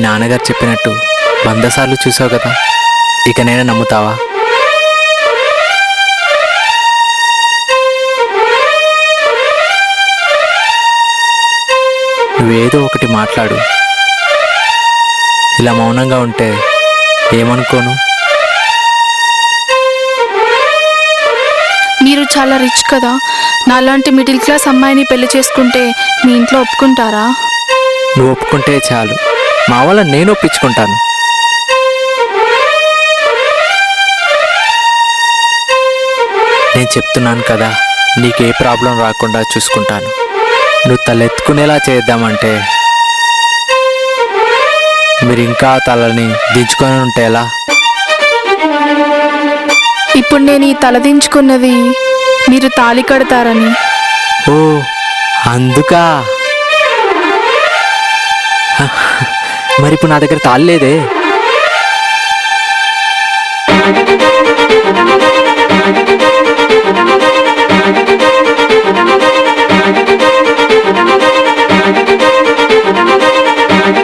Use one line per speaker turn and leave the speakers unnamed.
నాన్నగారు చెప్పినట్టు 100 సార్లు చూసావు కదా, ఇక నేను నమ్ముతావా? నువ్వేదో ఒకటి మాట్లాడు. ఇలా మౌనంగా ఉంటే ఏమనుకోను?
మీరు చాలా రిచ్ కదా, నాలాంటి మిడిల్ క్లాస్ అమ్మాయిని పెళ్లి చేసుకుంటే మీ ఇంట్లో ఒప్పుకుంటారా?
నువ్వు ఒప్పుకుంటే చాలు, మా వాళ్ళ నేను ఒప్పించుకుంటాను. నేను చెప్తున్నాను కదా, నీకే ప్రాబ్లం రాకుండా చూసుకుంటాను. నువ్వు తలెత్తుకునేలా చేద్దామంటే మీరు ఇంకా తలని దించుకొని ఉంటే ఎలా?
ఇప్పుడు నేను ఈ తలదించుకున్నది మీరు తాళి కడతారని.
ఓ అందుకా? మరి ఇప్పుడు నా దగ్గర తాళి లేదే.